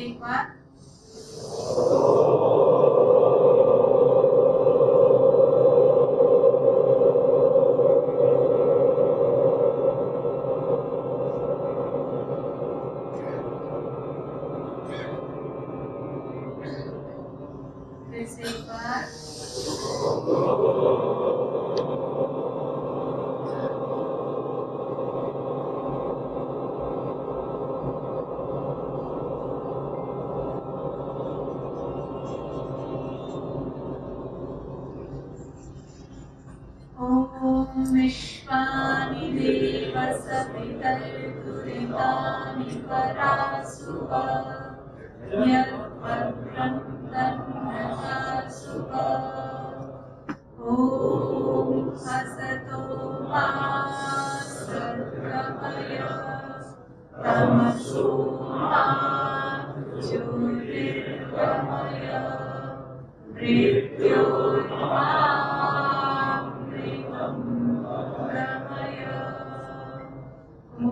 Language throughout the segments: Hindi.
एक बार। फिर से एक बार। विश्वानि देव सवितर्तुरितानि परासुव यद्भद्रं तन्नतासुव। ॐ असतो मा सद्गमय तमसो मा ज्योतिर्गमय मृत्योर्मामृतं गमय। ॐ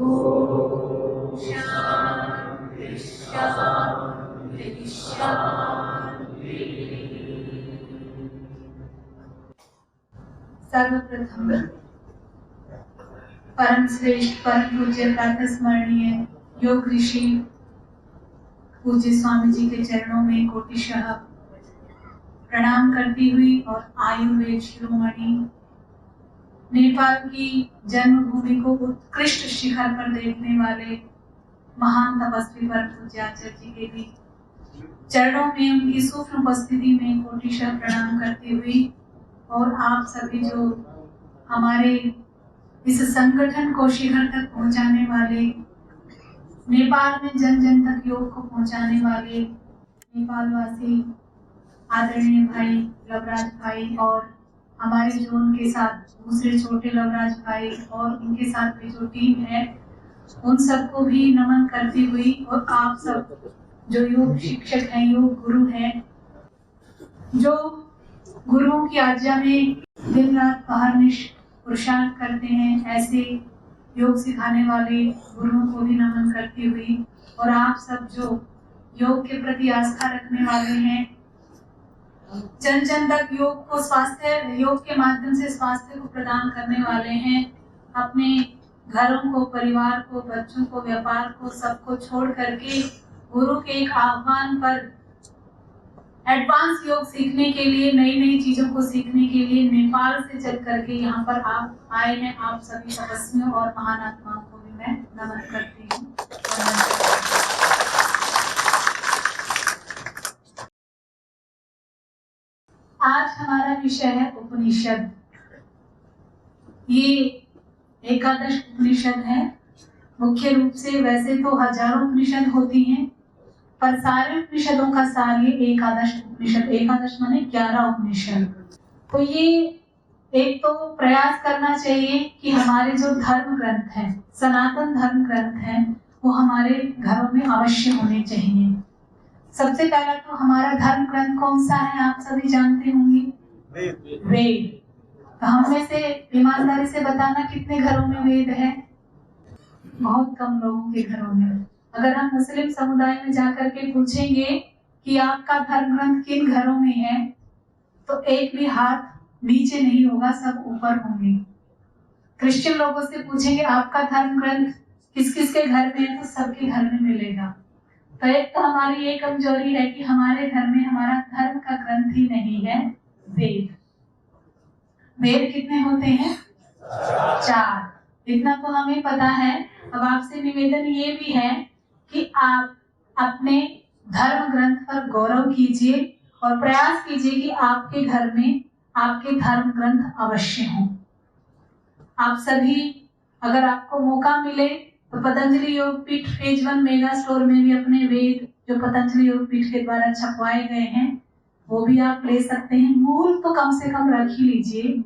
शान्ति शान्ति शान्ति। सर्वप्रथम परम श्रेष्ठ परम पूज्य प्रातः स्मरणीय योग ऋषि पूज्य स्वामी जी के चरणों में कोटिशः प्रणाम करती हुई और आयुर्वेद शिरोमणि नेपाल की जन्मभूमि को उत्कृष्ट शिखर पर देखने वाले महान तपस्वी परम पूज्य आचार्य जी के भी चरणों में उनकी सूक्ष्म उपस्थिति में कोटिशः प्रणाम करती हुई और आप सभी जो हमारे इस संगठन को शिखर तक पहुंचाने वाले, नेपाल में जन जन तक योग को पहुंचाने वाले नेपाल वासी आदरणीय भाई लवराज भाई और हमारे जो उनके साथ दूसरे छोटे लवराज भाई और उनके साथ भी जो टीम है उन सबको भी नमन करती हुई और आप सब जो योग शिक्षक हैं, योग गुरु हैं, जो गुरुओं की आज्ञा में दिन रात अहर्निश पुरुषार्थ करते हैं, ऐसे योग सिखाने वाले गुरुओं को भी नमन करती हुई और आप सब जो योग के प्रति आस्था रखने वाले हैं, जन जन तक योग को योग के माध्यम से स्वास्थ्य को प्रदान करने वाले हैं, अपने घरों को, परिवार को, बच्चों को, व्यापार को, सबको छोड़ करके गुरु के एक आह्वान पर एडवांस योग सीखने के लिए, नई नई चीजों को सीखने के लिए नेपाल से चल करके यहाँ पर आप आए हैं। आप सभी तपस्वियों और महान आत्माओं को भी मैं नमन करती हूँ। आज हमारा विषय है उपनिषद। ये एकादश उपनिषद है। मुख्य रूप से वैसे तो हजारों उपनिषद होती हैं, पर सारे उपनिषदों का सार ये एकादश उपनिषद। एकादश माने 11 उपनिषद। तो ये एक तो प्रयास करना चाहिए कि हमारे जो धर्म ग्रंथ हैं, सनातन धर्म ग्रंथ हैं, वो हमारे घरों में अवश्य होने चाहिए। सबसे पहला तो हमारा धर्म ग्रंथ कौन सा है, आप सभी जानते होंगे, वेद। तो हम में से ईमानदारी से बताना कितने घरों में वेद है? बहुत कम लोगों के घरों में। अगर हम मुस्लिम समुदाय में जाकर के पूछेंगे कि आपका धर्म ग्रंथ किन घरों में है, तो एक भी हाथ नीचे नहीं होगा, सब ऊपर होंगे। क्रिश्चियन लोगों से पूछेंगे आपका धर्म ग्रंथ किस किस के घर में है, तो सबके घर में मिलेगा। तो एक तो हमारी ये कमजोरी है कि हमारे घर में हमारा धर्म का ग्रंथ ही नहीं है, वेद। वेद कितने होते हैं? 4। इतना तो हमें पता है। अब आपसे निवेदन ये भी है कि आप अपने धर्म ग्रंथ पर गौरव कीजिए और प्रयास कीजिए कि आपके घर में आपके धर्म ग्रंथ अवश्य हों। आप सभी अगर आपको मौका मिले तो Patanjali Yogpeeth phase 1 mega store में भी अपने वेद जो पतंजलि योगपीठ के द्वारा छपवाए गए हैं वो भी आप ले सकते हैं। मूल तो कम से कम रख ही लीजिए।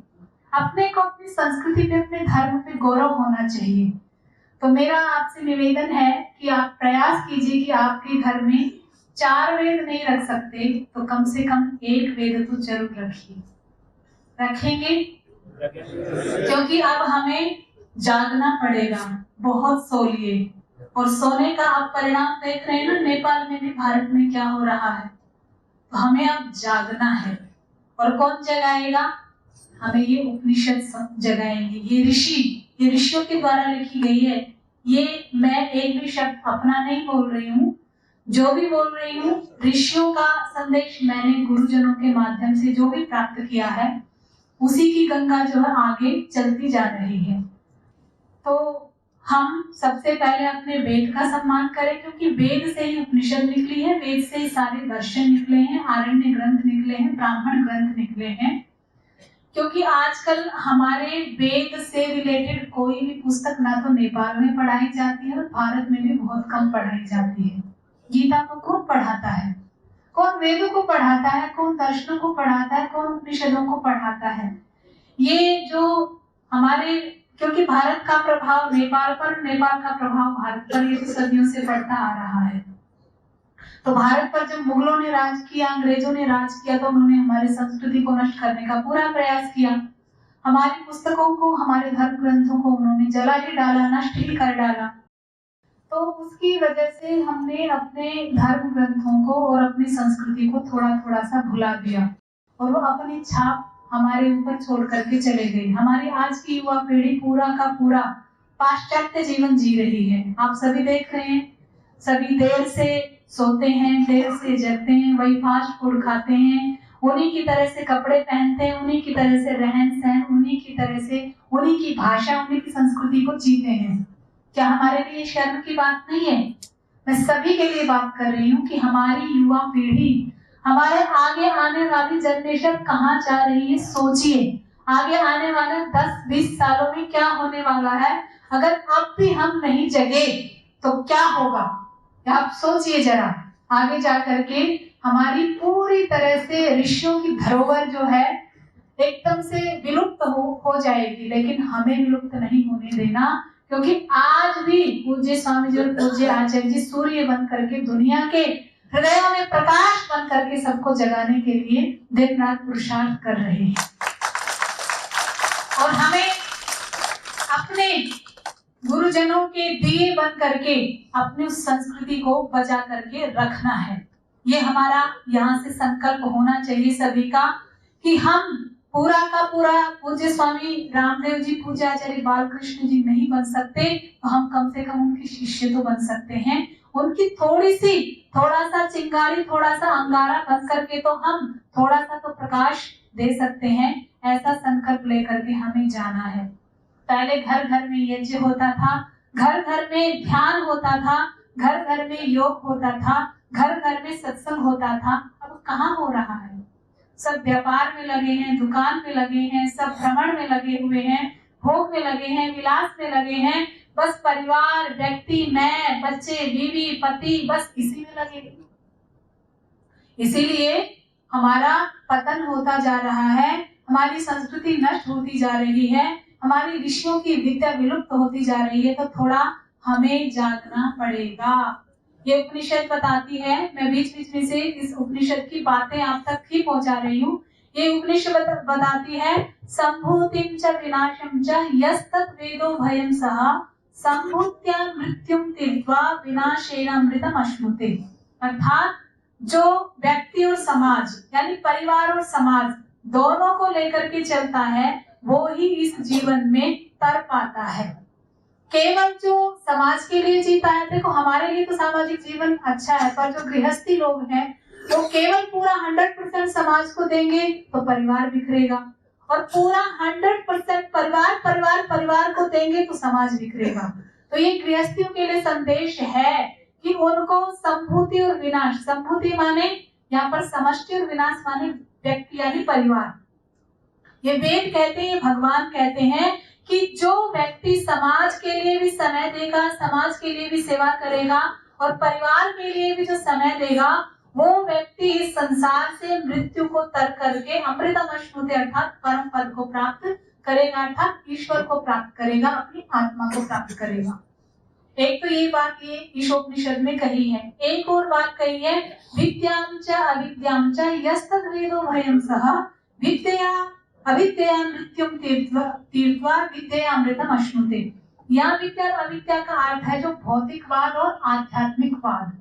अपने को अपनी संस्कृति पे, अपने धर्म पे गौरव होना चाहिए। तो मेरा आपसे निवेदन है कि आप प्रयास कीजिए कि आपके घर में 4 वेद नहीं रख सकते तो कम से कम 1 वेद तो जरूर रखिए। रखेंगे? क्योंकि अब हमें जागना पड़ेगा। बहुत सो लिए, और सोने का आप परिणाम देख रहे हैं ना, नेपाल में भी भारत में क्या हो रहा है। तो हमें अब जागना है। और कौन जगाएगा? हमें ये उपनिषद जगाएंगे। ये ऋषियों के द्वारा लिखी गई है। ये मैं एक भी शब्द अपना नहीं बोल रही हूँ, जो भी बोल रही हूँ ऋषियों का संदेश मैंने गुरुजनों के माध्यम से जो भी प्राप्त किया है, उसी की गंगा जो है आगे चलती जा रही है। तो हम सबसे पहले अपने वेद का सम्मान करें, क्योंकि वेद से ही उपनिषद निकली है, वेद से ही सारे दर्शन निकले हैं, आरण्य ग्रंथ निकले हैं, ब्राह्मण ग्रंथ निकले हैं। क्योंकि आजकल हमारे वेद से रिलेटेड कोई भी पुस्तक ना तो नेपाल में पढ़ाई जाती है और भारत में भी बहुत कम पढ़ाई जाती है। गीता को कौन पढ़ाता है? कौन वेदों को पढ़ाता है? कौन दर्शनों को पढ़ाता है? कौन उपनिषदों को पढ़ाता है? ये जो हमारे, क्योंकि भारत का प्रभाव नेपाल पर, नेपाल का प्रभाव भारत पर ये सदियों से बढ़ता आ रहा है। तो भारत पर जब मुगलों ने राज किया, अंग्रेजों ने राज किया, तो उन्होंने हमारी संस्कृति को नष्ट करने का पूरा प्रयास किया। हमारी पुस्तकों को, हमारे धर्म ग्रंथों को उन्होंने जला ही डाला, नष्ट ही कर डाला। तो उसकी वजह से हमने अपने धर्म ग्रंथों को और अपनी संस्कृति को थोड़ा थोड़ा सा भुला दिया और वो अपनी छाप हमारे ऊपर छोड़ करके चले गए। हमारी आज की युवा पीढ़ी पूरा का पूरा पाश्चात्य जीवन जी रही है। आप सभी देख रहे हैं, सभी देर से सोते हैं, देर से जगते हैं, वही फास्ट फूड खाते हैं, उन्हीं की तरह से कपड़े पहनते हैं, उन्हीं की तरह से रहन सहन, उन्हीं की तरह से, उन्हीं की भाषा, उन्हीं की संस्कृति को जीते हैं। क्या हमारे लिए शर्म की बात नहीं है? मैं सभी के लिए बात कर रही हूँ कि हमारी युवा पीढ़ी, हमारे आगे आने वाली जनरेशन कहाँ जा रही है। सोचिए, आगे आने वाले 10-20 सालों में क्या होने वाला है। अगर अब भी हम नहीं जगे तो क्या होगा, आप सोचिए जरा। आगे जा करके हमारी पूरी तरह से ऋषियों की धरोहर जो है एकदम से विलुप्त हो जाएगी, लेकिन हमें विलुप्त नहीं होने देना। क्योंकि आज भी पूज्य स्वामी जी और पूज्य आचार्य जी सूर्य बन करके दुनिया के हृदयों में प्रकाश बन करके सबको जगाने के लिए दिन रात पुरुषार्थ कर रहे हैं। और हमें अपने गुरुजनों के दिए बन करके अपनी उस संस्कृति को बचा करके रखना है। ये हमारा यहाँ से संकल्प होना चाहिए सभी का कि हम पूरा का पूरा पूज्य स्वामी रामदेव जी, पूज्य आचार्य बालकृष्ण जी नहीं बन सकते, तो हम कम से कम उनके शिष्य तो बन सकते हैं। उनकी थोड़ा सा चिंगारी, थोड़ा सा अंगारा बन करके तो हम थोड़ा सा तो प्रकाश दे सकते हैं। ऐसा संकल्प लेकर के हमें जाना है। पहले घर घर में यज्ञ होता था, घर घर में ध्यान होता था, घर घर में योग होता था, घर घर में सत्संग होता था। अब कहाँ हो रहा है? सब व्यापार में लगे हैं, दुकान में लगे हैं, सब भ्रमण में लगे हुए हैं, भोग में लगे हैं, विलास में लगे हैं। बस परिवार, व्यक्ति, मैं, बच्चे, बीवी, पति, बस इसी में लगे। इसीलिए हमारा पतन होता जा रहा है, हमारी संस्कृति नष्ट होती जा रही है, हमारी ऋषियों की विद्या विलुप्त होती जा रही है। तो थोड़ा हमें जागना पड़ेगा। ये उपनिषद बताती है, मैं बीच बीच में से इस उपनिषद की बातें आप तक ही पहुंचा रही हूँ। ये उपनिषद बताती है, संभूतिम च विनाशम च यस्तत् वेदो भयं सह संभूत्या मृत्युम तीर्त्वा विनाशेन अमृतम अश्नुते। अर्थात जो व्यक्ति और समाज, यानी परिवार और समाज दोनों को लेकर के चलता है, वो ही इस जीवन में तर पाता है। केवल जो समाज के लिए जीता है, देखो हमारे लिए तो सामाजिक जीवन अच्छा है, पर जो गृहस्थी लोग हैं वो केवल पूरा 100% समाज को देंगे तो परिवार बिखरेगा, और पूरा 100% परिवार को देंगे तो समाज बिखरेगा। तो ये गृहस्थियों के लिए संदेश है कि उनको संभूति और विनाश, संभूति माने यहाँ पर समष्टि और विनाश माने व्यक्ति यानी परिवार। ये वेद कहते हैं, भगवान कहते हैं कि जो व्यक्ति समाज के लिए भी समय देगा, समाज के लिए भी सेवा करेगा और परिवार के लिए भी जो समय देगा, वो व्यक्ति इस संसार से मृत्यु को तर करके अमृतम अश्नुते अर्थात परम पद को प्राप्त करेगा, अर्थात ईश्वर को प्राप्त करेगा, अपनी आत्मा को प्राप्त करेगा। एक तो ये बात ये ईशोपनिषद में कही है। एक और बात कही है, विद्याम च अविद्याम च यस्तद् वेदो भयं सह विद्या अविद्या मृत्युम तीर्त्वा विद्या अमृतम अश्नुते। यहाँ विद्या और अविद्या का अर्थ है जो भौतिकवाद और आध्यात्मिकवाद।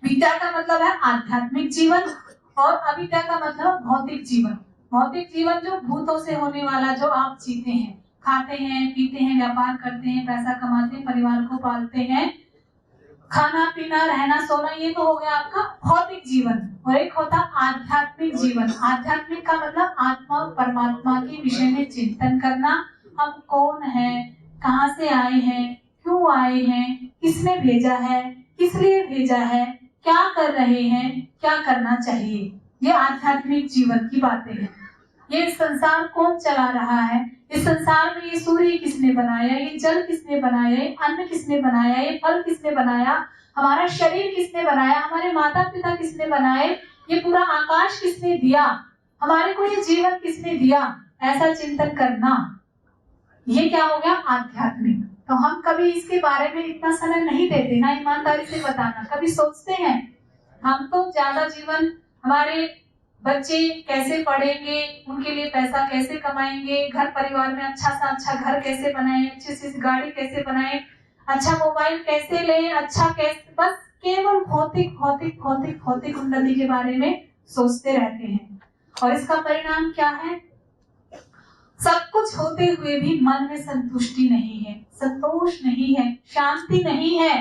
विद्या का मतलब है आध्यात्मिक जीवन और अविद्या का मतलब भौतिक जीवन। भौतिक जीवन जो भूतों से होने वाला, जो आप जीते हैं, खाते हैं, पीते हैं, व्यापार करते हैं, पैसा कमाते हैं, परिवार को पालते हैं, खाना पीना, रहना सोना, ये तो हो गया आपका भौतिक जीवन। और एक होता आध्यात्मिक जीवन। आध्यात्मिक का मतलब आत्मा और परमात्मा के विषय में चिंतन करना। हम कौन है, कहाँ से आए हैं, क्यों आए हैं, किसने भेजा है, किस लिए भेजा है, क्या कर रहे हैं, क्या करना चाहिए, ये आध्यात्मिक जीवन की बातें हैं। ये संसार कौन चला रहा है, इस संसार में ये सूर्य किसने बनाया, ये जल किसने बनाया, ये अन्न किसने बनाया, ये फल किसने बनाया, हमारा शरीर किसने बनाया, हमारे माता पिता किसने बनाए, ये पूरा आकाश किसने दिया, हमारे को ये जीवन किसने दिया, ऐसा चिंतन करना, ये क्या हो गया आध्यात्मिक। तो हम कभी इसके बारे में इतना समय नहीं देते ना, ईमानदारी से बताना। कभी सोचते हैं हम तो ज्यादा जीवन, हमारे बच्चे कैसे पढ़ेंगे, उनके लिए पैसा कैसे कमाएंगे, घर परिवार में अच्छा सा अच्छा घर कैसे बनाएं, अच्छी सी गाड़ी कैसे बनाएं, अच्छा मोबाइल कैसे लें, अच्छा कैसे, बस केवल भौतिक भौतिक भौतिक भौतिक उन्नति के बारे में सोचते रहते हैं। और इसका परिणाम क्या है, सब कुछ होते हुए भी मन में संतुष्टि नहीं है, संतोष नहीं है, शांति नहीं है,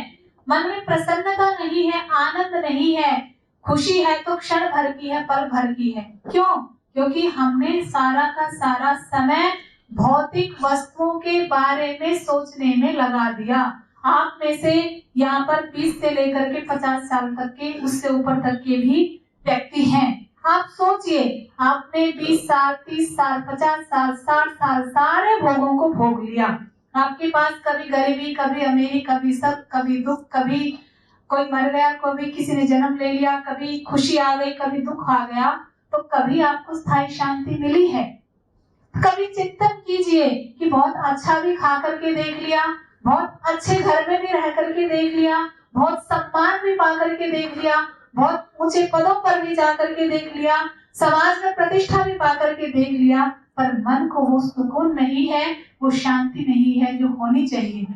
मन में प्रसन्नता नहीं है, आनंद नहीं है। खुशी है तो क्षण भर की है, पल भर की है। क्यों? क्योंकि हमने सारा का सारा समय भौतिक वस्तुओं के बारे में सोचने में लगा दिया। आप में से यहाँ पर 20 से लेकर के 50 साल तक के, उससे ऊपर तक के भी व्यक्ति हैं। आप सोचिए, आपने 20 साल, 30 साल, 50 साल, 60 साल सारे भोगों को भोग लिया। आपके पास कभी गरीबी, कभी अमीरी, कभी सब, कभी दुख, कभी कोई मर गया, कभी किसी ने जन्म ले लिया, कभी खुशी आ गई, कभी दुख आ गया। तो कभी आपको स्थायी शांति मिली है? कभी चिंतन कीजिए कि बहुत अच्छा भी खा करके देख लिया, बहुत अच्छे घर में भी रह करके देख लिया, बहुत सम्मान भी पा करके देख लिया, बहुत ऊंचे पदों पर भी जा करके देख लिया, समाज में प्रतिष्ठा भी पा करके देख लिया, पर मन को वो सुकून नहीं है, वो शांति नहीं है जो होनी चाहिए।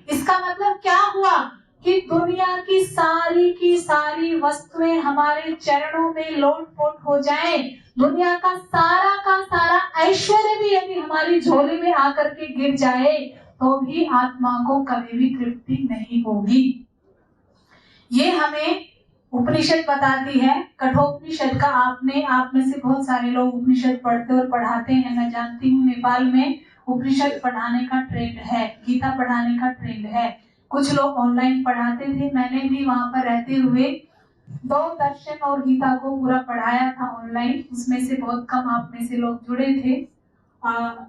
इसका मतलब क्या हुआ कि दुनिया की सारी वस्तुएं हमारे चरणों में लोटपोट हो जाए, दुनिया का सारा ऐश्वर्य भी यदि हमारी झोली में आकर के गिर जाए तो भी आत्मा को कभी भी तृप्ति नहीं होगी। ये हमें उपनिषद बताती है। कठोपनिषद का आप में से बहुत सारे लोग उपनिषद पढ़ते और पढ़ाते हैं। मैं जानती हूँ नेपाल में उपनिषद पढ़ाने का ट्रेंड है, गीता पढ़ाने का ट्रेंड है। कुछ लोग ऑनलाइन पढ़ाते थे, मैंने भी वहां पर रहते हुए 2 दर्शन और गीता को पूरा पढ़ाया था ऑनलाइन। उसमें से बहुत कम आप में से लोग जुड़े थे।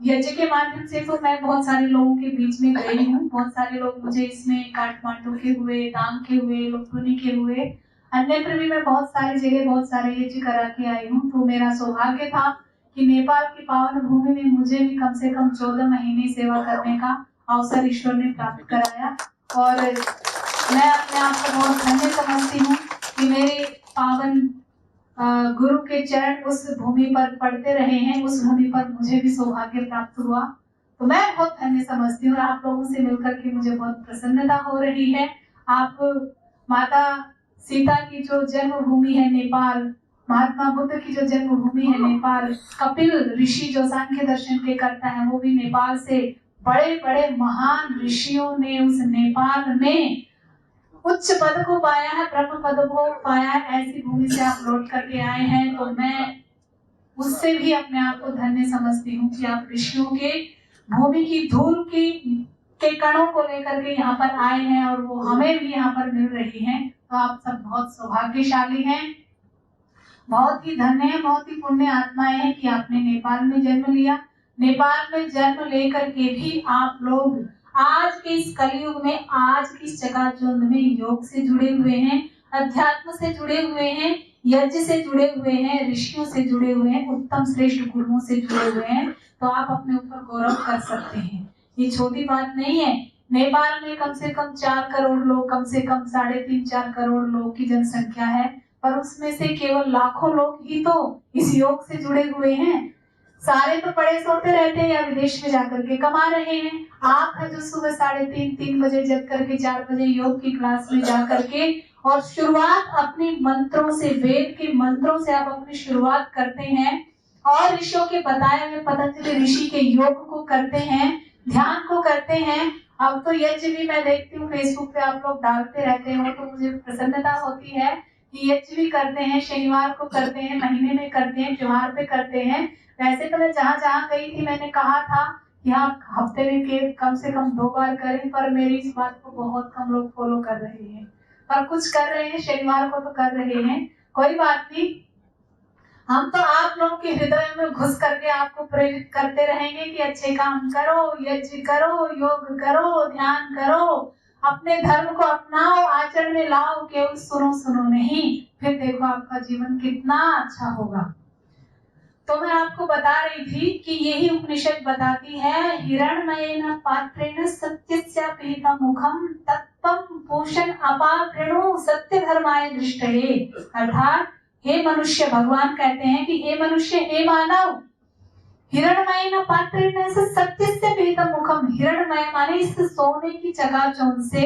यज्ञ के माध्यम से तो मैं बहुत सारे लोगों के बीच में गई हूँ। बहुत सारे लोग मुझे इसमें काठमांडू के हुए, डांग के हुए, लुम्बिनी के हुए, अन्यत्र भी मैं बहुत सारी जगह बहुत सारे यज्ञ करा के आई हूँ। तो मेरा सौभाग्य था कि नेपाल की पावन भूमि में मुझे भी कम से कम 14 महीने सेवा करने का अवसर ईश्वर ने प्राप्त कराया। और मैं अपने आप को बहुत धन्य समझती हूँ कि मेरे पावन गुरु के चरण उस भूमि पर पड़ते रहे हैं, उस भूमि पर मुझे भी सौभाग्य प्राप्त हुआ। तो मैं बहुत धन्य समझती हूँ। आप लोगों से मिलकर के मुझे बहुत प्रसन्नता हो रही है। आप माता सीता की जो जन्मभूमि है नेपाल, महात्मा बुद्ध की जो जन्मभूमि है नेपाल, कपिल ऋषि जो सांख्य दर्शन के करता है वो भी नेपाल से, बड़े बड़े महान ऋषियों ने उस नेपाल में उच्च पद को पाया है, ब्रह्म पद को पाया है। ऐसी भूमि से आप लौट करके आए हैं तो मैं उससे भी अपने आप को धन्य समझती हूँ कि आप ऋषियों के भूमि की धूल के कणों को लेकर के यहाँ पर आए हैं और वो हमें भी यहाँ पर मिल रही हैं। तो आप सब बहुत सौभाग्यशाली हैं, बहुत ही धन्य है, बहुत ही पुण्य आत्माएं हैं कि आपने नेपाल में जन्म लिया। नेपाल में जन्म लेकर के भी आप लोग आज के इस कलयुग में, आज की इस चकाचौंध में योग से जुड़े हुए हैं, अध्यात्म से जुड़े हुए हैं, यज्ञ से जुड़े हुए हैं, ऋषियों से जुड़े हुए हैं, उत्तम श्रेष्ठ गुरुओं से जुड़े हुए हैं। तो आप अपने ऊपर गौरव कर सकते हैं, ये छोटी बात नहीं है। नेपाल में कम से कम 4 करोड़ लोग, कम से कम 3.5-4 करोड़ लोग की जनसंख्या है, पर उसमें से केवल लाखों लोग ही तो इस योग से जुड़े हुए हैं। सारे तो पड़े सोते रहते हैं या विदेश में जाकर के कमा रहे हैं। आप है जो सुबह 3:30 बजे जग करके 4 बजे योग की क्लास में जा करके और शुरुआत अपने मंत्रों से, वेद के मंत्रों से आप अपनी शुरुआत करते हैं और ऋषियों के बताए हुए पतंजलि ऋषि के योग को करते हैं, ध्यान को करते हैं। अब तो यज्ञ भी मैं देखती हूँ फेसबुक पे आप लोग डालते रहते हो तो मुझे प्रसन्नता होती है कि यज्ञ भी करते हैं, शनिवार को करते हैं, महीने में करते हैं, त्योहार पे करते हैं। वैसे तो मैं जहाँ जहाँ गई थी मैंने कहा था कि आप हफ्ते में कम से कम 2 बार करें, पर मेरी इस बात को बहुत कम लोग फॉलो कर रहे हैं, पर कुछ कर रहे हैं, शनिवार को तो कर रहे हैं। कोई बात नहीं, हम तो आप लोगों के हृदय में घुस करके आपको प्रेरित करते रहेंगे कि अच्छे काम करो, यज्ञ करो, योग करो, ध्यान करो, अपने धर्म को अपनाओ, आचरण में लाओ, केवल सुनो सुनो नहीं। फिर देखो आपका जीवन कितना अच्छा होगा। तो मैं आपको बता रही थी कि यही उपनिषद बताती है, हिरण्मयेन पात्रेण सत्यस्य पीता मुखम तत्त्वं पोषण अपावृणु सत्य धर्माय दृष्टये। अर्थात हे मनुष्य, भगवान कहते हैं कि हे मनुष्य, हे मानव, हिरण्मयेन पात्रेण सत्यस्य पीता मुखम, हिरण्मय माने इस सोने की चकाचौंध से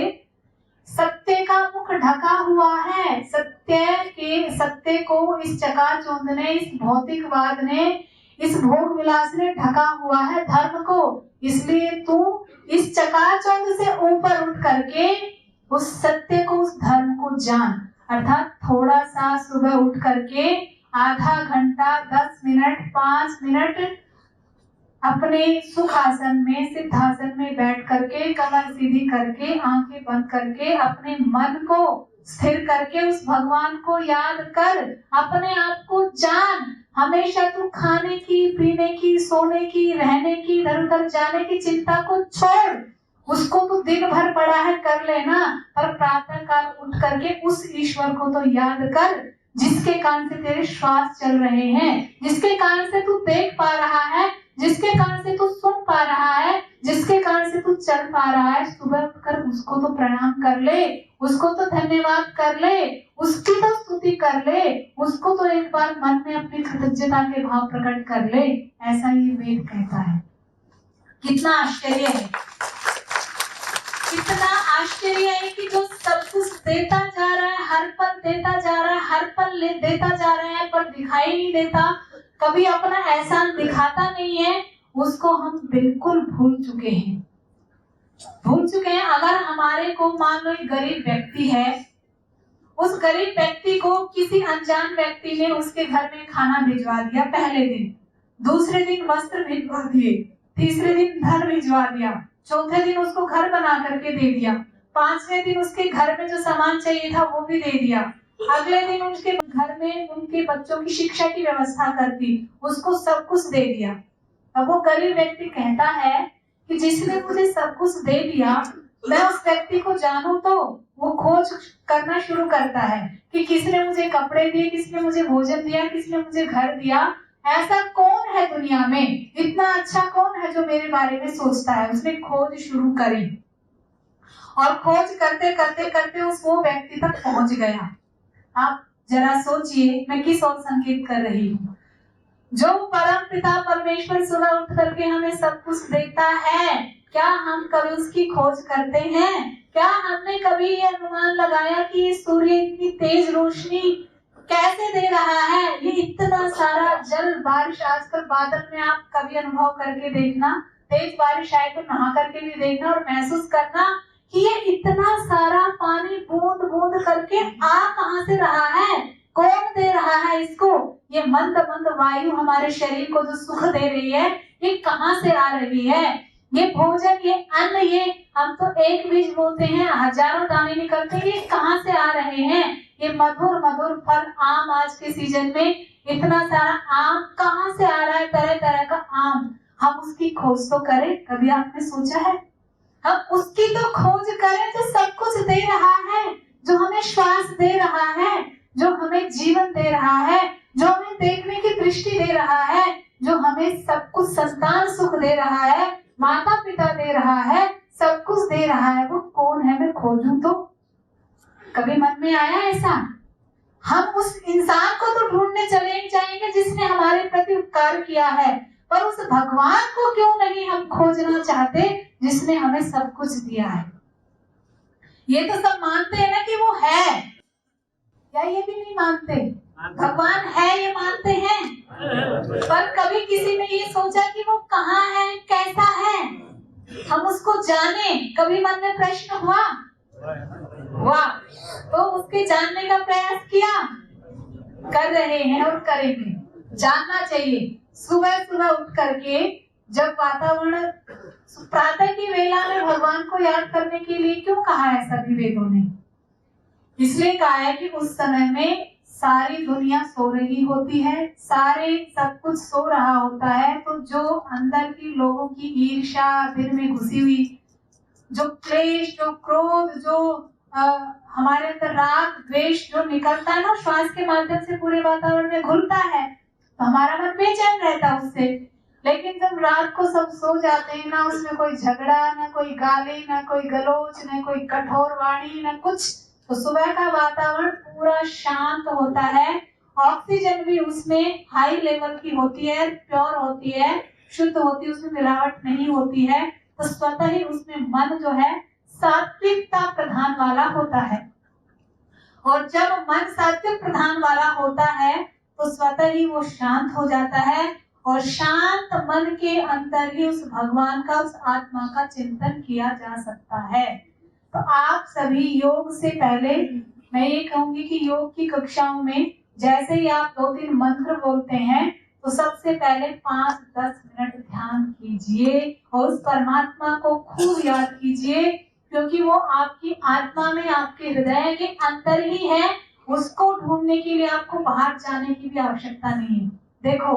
सत्य का मुख ढका हुआ है। सत्य को इस चकाचौंध ने, इस भौतिकवाद ने, इस भोग विलास ने ढका हुआ है धर्म को। इसलिए तू इस चकाचौंध से ऊपर उठ करके उस सत्य को, उस धर्म को जान। अर्थात थोड़ा सा सुबह उठ करके आधा घंटा, 10 मिनट, 5 मिनट अपने सुखासन में, सिद्धासन में बैठ करके, कमर सीधी करके, आंखें बंद करके, अपने मन को स्थिर करके उस भगवान को याद कर, अपने आप को जान। हमेशा तू खाने की, पीने की, सोने की, रहने की, इधर उधर जाने की चिंता को छोड़। उसको तो दिन भर पड़ा है कर लेना, पर प्रातः काल उठ करके उस ईश्वर को तो याद कर जिसके कारण से तेरे श्वास चल रहे हैं, जिसके कारण से तू देख पा रहा है, जिसके कारण से तू सुन पा रहा है, जिसके कारण से तू चल पा रहा है। सुबह उठकर उसको तो प्रणाम कर ले, उसको तो धन्यवाद कर ले, उसकी तो स्तुति कर ले, उसको तो एक बार मन में अपनी कृतज्ञता के भाव प्रकट कर ले। ऐसा ये वेद कहता है। कितना आश्चर्य है, कितना आश्चर्य है कि जो सब कुछ देता जा रहा है, हर पल देता जा रहा है, हर पल देता जा रहा है, पर दिखाई नहीं देता, कभी अपना एहसान दिखाता नहीं है, उसको हम बिल्कुल भूल चुके हैं। अगर हमारे को मान लो एक गरीब व्यक्ति है, उस गरीब व्यक्ति को किसी अनजान व्यक्ति ने उसके घर में खाना भिजवा दिया, पहले दिन, दूसरे दिन वस्त्र भिजवा दिए, तीसरे दिन धन भिजवा दिया, चौथे दिन उसको घर बना करके दे दिया, 5वें दिन उसके घर में जो सामान चाहिए था वो भी दे दिया, अगले दिन उनके घर में उनके बच्चों की शिक्षा की व्यवस्था कर दी, उसको सब कुछ दे दिया। अब वो गरीब व्यक्ति कहता है कि जिसने मुझे सब कुछ दे दिया, मैं उस व्यक्ति को जानूं तो वो खोज करना शुरू करता है कि किसने मुझे कपड़े दिए, किसने मुझे भोजन दिया, किसने मुझे घर दिया, ऐसा कौन है दुनिया में, इतना अच्छा कौन है जो मेरे बारे में सोचता है। उसने खोज शुरू करी और खोज करते करते करते वो व्यक्ति तक पहुंच गया। आप जरा सोचिए मैं किस ओर संकेत कर रही हूँ। जो परम पिता परमेश्वर सुबह उठ करके हमें सब कुछ देता है, क्या हम कभी उसकी खोज करते हैं? क्या हमने कभी ये अनुमान लगाया कि ये सूर्य इतनी तेज रोशनी कैसे दे रहा है, ये इतना सारा जल, बारिश, आजकल बादल में आप कभी अनुभव करके देखना, तेज बारिश आए तो नहा करके भी देखना और महसूस करना कि ये इतना सारा पानी बूंद बूंद करके आ कहां से रहा है, कौन दे रहा है इसको? ये मंद मंद वायु हमारे शरीर को जो सुख दे रही है, ये कहां से आ रही है? ये भोजन, ये अन्न, ये हम तो एक बीज बोते हैं, हजारों दाने निकलते हैं, ये कहां से आ रहे हैं? ये मधुर मधुर फल, आम, आज के सीजन में इतना सारा आम कहां से आ रहा है, तरह तरह का आम। हम उसकी खोज तो करें, कभी आपने सोचा है? हम उसकी तो खोज करें जो सब कुछ दे रहा है, जो हमें श्वास दे रहा है, जो हमें जीवन दे रहा है, जो हमें देखने की दृष्टि दे रहा है, जो हमें सब कुछ, संतान सुख दे रहा है, माता पिता दे रहा है, सब कुछ दे रहा है। वो कौन है, मैं खोजूं तो? कभी मन में आया ऐसा? हम उस इंसान को तो ढूंढने चले जाएंगे जिसने हमारे प्रति उपकार किया है, पर उस भगवान को क्यों नहीं हम खोजना चाहते जिसने हमें सब कुछ दिया है। ये तो सब मानते हैं ना कि वो है, क्या ये भी नहीं मानते? भगवान है ये मानते हैं, पर कभी किसी ने ये सोचा कि वो कहाँ है, कैसा है, हम उसको जाने? कभी मन में प्रश्न हुआ? वाह, तो उसके जानने का प्रयास किया, कर रहे हैं और करेंगे। जानना चाहिए। सुबह सुबह उठ करके जब वातावरण, प्रातः की वेला में भगवान को याद करने के लिए क्यों कहा है सभी वेदों ने? इसलिए कहा है कि उस समय में सारी दुनिया सो रही होती है, सारे सब कुछ सो रहा होता है, तो जो अंदर की लोगों की ईर्ष्या दिल में घुसी हुई, जो क्लेश, जो क्रोध, जो हमारे अंदर राग द्वेष जो निकलता है ना, श्वास के माध्यम से पूरे वातावरण में घुलता है, तो हमारा मन बेचैन रहता है उससे। लेकिन जब रात को सब सो जाते हैं ना, उसमें कोई झगड़ा, ना कोई गाली, ना कोई गलोच, ना कोई कठोर वाणी, ना कुछ, तो सुबह का वातावरण पूरा शांत होता है। ऑक्सीजन भी उसमें हाई लेवल की होती है, प्योर होती है, शुद्ध होती है, उसमें मिलावट नहीं होती है, तो स्वतः ही उसमें मन जो है सात्विकता प्रधान वाला होता है। और जब मन सात्विक प्रधान वाला होता है तो स्वतः ही वो शांत हो जाता है, और शांत मन के अंदर ही उस भगवान का, उस आत्मा का चिंतन किया जा सकता है। तो आप सभी योग से पहले मैं ये कहूंगी कि योग की कक्षाओं में जैसे ही आप 2-3 मंत्र बोलते हैं तो सबसे पहले 5-10 मिनट ध्यान कीजिए और उस परमात्मा को खूब याद कीजिए, क्योंकि वो आपकी आत्मा में, आपके हृदय के अंदर ही है। उसको ढूंढने के लिए आपको बाहर जाने की भी आवश्यकता नहीं है। देखो,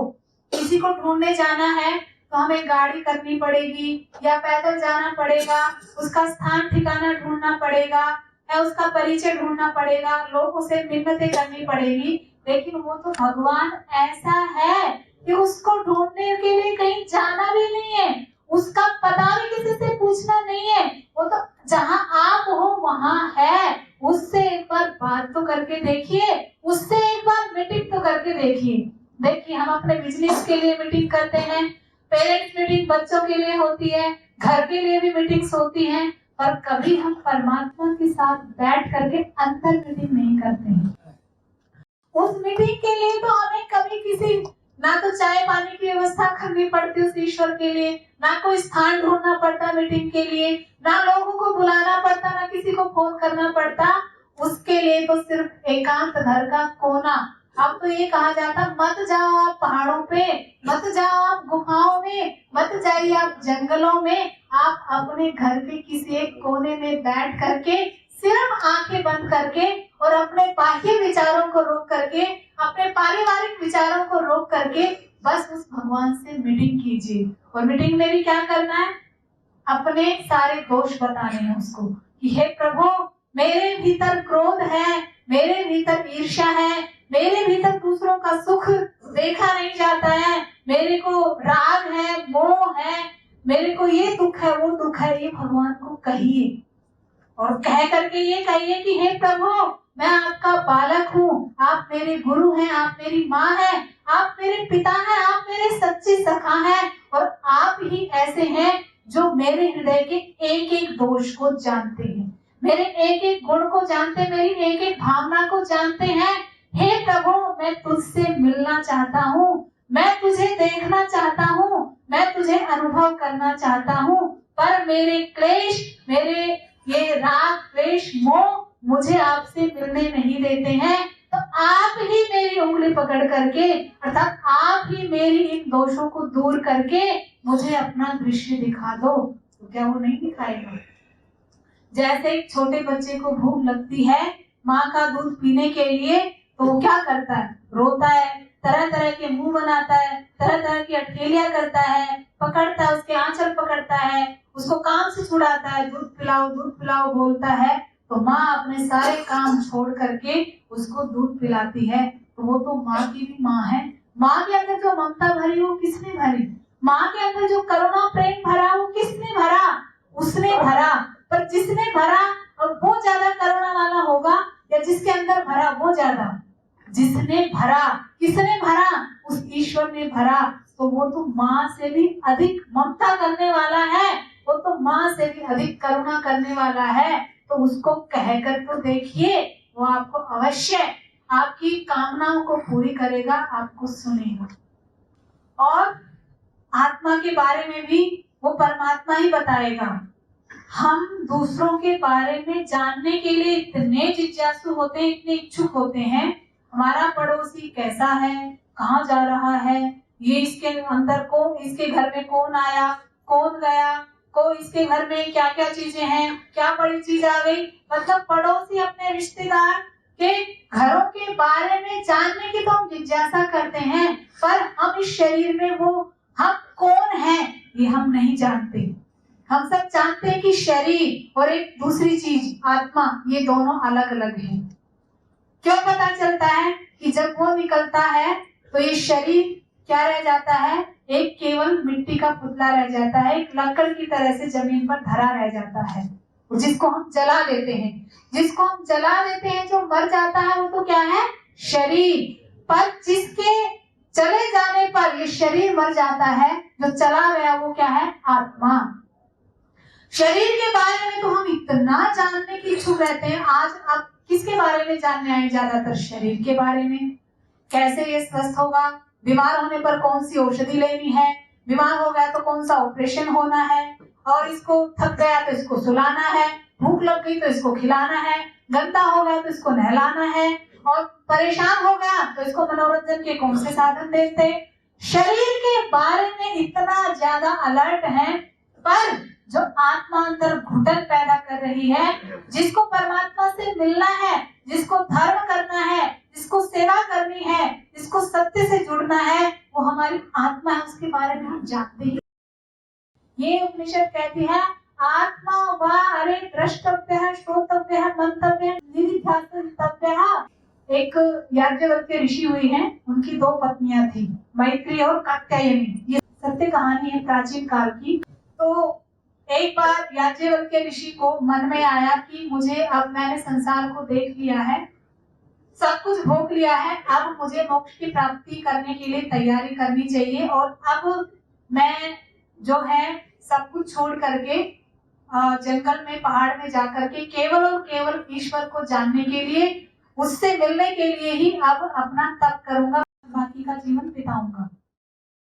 किसी को ढूंढने जाना है तो हमें गाड़ी करनी पड़ेगी या पैदल जाना पड़ेगा, उसका स्थान ठिकाना ढूंढना पड़ेगा या उसका परिचय ढूंढना पड़ेगा, लोगों से मिन्नतें करनी पड़ेगी। लेकिन वो तो भगवान ऐसा है कि उसको ढूंढने के लिए कहीं जाना भी नहीं है, उसका पता भी किसी से पूछना नहीं है, वो तो जहाँ आप हो वहाँ है। उससे एक बार बात तो करके देखिए, उससे एक बार मीटिंग तो करके देखिए। देखिए, हम अपने बिजनेस के लिए मीटिंग करते हैं, पेरेंट्स मीटिंग बच्चों के लिए होती है, घर के लिए भी मीटिंग्स होती हैं, पर कभी हम परमात्मा के साथ बैठ करके अंतर मीटिंग नहीं करते हैं। उस मीटिंग के लिए तो हमें कभी किसी, ना तो चाय पानी की व्यवस्था करनी पड़ती उस ईश्वर के लिए, ना कोई स्थान ढूंढना पड़ता मीटिंग के लिए, ना लोगों को बुलाना पड़ता, ना किसी को फोन करना पड़ता। उसके लिए तो सिर्फ एकांत घर का कोना। अब तो ये कहा जाता, मत जाओ आप पहाड़ों पे, मत जाओ आप गुफाओं में, मत जाइए आप जंगलों में, आप अपने घर के किसी एक कोने में बैठ करके, सिर्फ आंखें बंद करके और अपने बाह्य विचारों को रोक करके, अपने पारिवारिक विचारों को रोक करके बस उस भगवान से मीटिंग कीजिए। और मीटिंग में भी क्या करना है? अपने सारे दोष बताने हैं उसको कि हे प्रभु, मेरे भीतर क्रोध है, मेरे भीतर ईर्ष्या है, मेरे भीतर दूसरों का सुख देखा नहीं जाता है, मेरे को राग है, मोह है, मेरे को ये दुख है, वो दुख है। ये भगवान को कहिए और कह करके ये कहिए कि हे प्रभु, मैं आपका बालक हूँ, आप मेरे गुरु हैं, आप मेरी माँ हैं, आप मेरे पिता हैं, आप मेरे सच्चे सखा हैं, और आप ही ऐसे हैं जो मेरे हृदय के एक एक दोष को जानते हैं, मेरे एक एक गुण को जानते, मेरी एक एक भावना को जानते हैं। हे प्रभु, मैं तुझसे मिलना चाहता हूँ, मैं तुझे देखना चाहता हूँ, मैं तुझे अनुभव करना चाहता हूँ, पर मेरे क्लेश, मेरे ये राग द्वेष मोह मुझे आपसे मिलने नहीं देते हैं। तो आप ही मेरी उंगली पकड़ करके, अर्थात आप ही मेरी इन दोषों को दूर करके मुझे अपना दृश्य दिखा दो। तो क्या वो नहीं दिखाएगा? जैसे एक छोटे बच्चे को भूख लगती है माँ का दूध पीने के लिए, तो वो क्या करता है? रोता है, तरह तरह के मुंह बनाता है, तरह तरह की अठेलियां करता है, पकड़ता है, उसके आंचल पकड़ता है, उसको काम से छुड़ाता है, दूध पिलाओ बोलता है। तो माँ अपने सारे काम छोड़ करके उसको दूध पिलाती है। तो वो तो माँ की भी माँ है। माँ के अंदर जो ममता भरी वो किसने भरी? माँ के अंदर जो करुणा प्रेम भरा वो किसने भरा? उसने भरा। पर जिसने भरा और वो ज्यादा करुणा वाला होगा या जिसके अंदर भरा वो ज्यादा? जिसने भरा। किसने भरा? उस ईश्वर ने भरा। तो वो तो माँ से भी अधिक ममता करने वाला है, वो तो माँ से भी अधिक करुणा करने वाला है। तो उसको कहकर तो देखिए, वो आपको अवश्य आपकी कामनाओं को पूरी करेगा, आपको सुनेगा। और आत्मा के बारे में भी वो परमात्मा ही बताएगा। हम दूसरों के बारे में जानने के लिए इतने जिज्ञासु होते हैं, इतने इच्छुक होते हैं, हमारा पड़ोसी कैसा है, कहाँ जा रहा है, ये इसके अंदर कौन, इसके घर में कौन आया, कौन गया, को इसके घर में क्या क्या चीजें हैं, क्या बड़ी चीज आ गई। मतलब पड़ोसी, अपने रिश्तेदार के घरों के बारे में जानने की तो हम जिज्ञासा करते हैं, पर हम इस शरीर में वो हम कौन हैं ये हम नहीं जानते। हम सब जानते हैं कि शरीर और एक दूसरी चीज आत्मा, ये दोनों अलग अलग हैं। क्यों पता चलता है कि जब वो निकलता है तो ये शरीर क्या रह जाता है, एक केवल मिट्टी का पुतला रह जाता है, एक लकड़ की तरह से जमीन पर धरा रह जाता है, जिसको हम जला देते हैं। जिसको हम जला देते हैं, जो मर जाता है, वो तो क्या है, शरीर। पर जिसके चले जाने पर ये शरीर मर जाता है, जो चला गया वो क्या है, आत्मा। शरीर के बारे में तो हम इतना जानने की इच्छुक रहते हैं। आज आप किसके बारे में जानने आए, ज्यादातर शरीर के बारे में। कैसे ये स्वस्थ होगा, बीमार होने पर कौन सी औषधि लेनी है, बीमार हो गया तो कौन सा ऑपरेशन होना है, और इसको थक गया तो इसको सुलाना है, भूख लग गई तो इसको खिलाना है, गंदा हो गया तो इसको नहलाना है, और परेशान हो गया तो इसको मनोरंजन के कौन से साधन देते। शरीर के बारे में इतना ज्यादा अलर्ट है, पर जो आत्मा अंदर घुटन पैदा कर रही है, जिसको परमात्मा से मिलना है, जिसको धर्म करना है, जिसको सेवा करनी है, जिसको सत्य से जुड़ना है, वो हमारी आत्मा है, उसके बारे में हम जानते हैं। ये उपनिषद कहती है, आत्मा वा अरे द्रष्टव्य, श्रोतव्य, मंतव्य, निधिध्यासन्तव्य। एक याज्ञवल्क्य ऋषि हुई हैं, उनकी 2 पत्नियां थी, मैत्री और कात्यायनी। ये सत्य कहानी है प्राचीन काल की। तो एक बार याज्ञवल्क्य ऋषि को मन में आया कि मुझे, अब मैंने संसार को देख लिया है, सब कुछ भोग लिया है, अब मुझे मोक्ष की प्राप्ति करने के लिए तैयारी करनी चाहिए, और अब मैं जो है सब कुछ छोड़ करके जंगल में, पहाड़ में जाकर के केवल और केवल ईश्वर को जानने के लिए, उससे मिलने के लिए ही अब अपना तप करूंगा।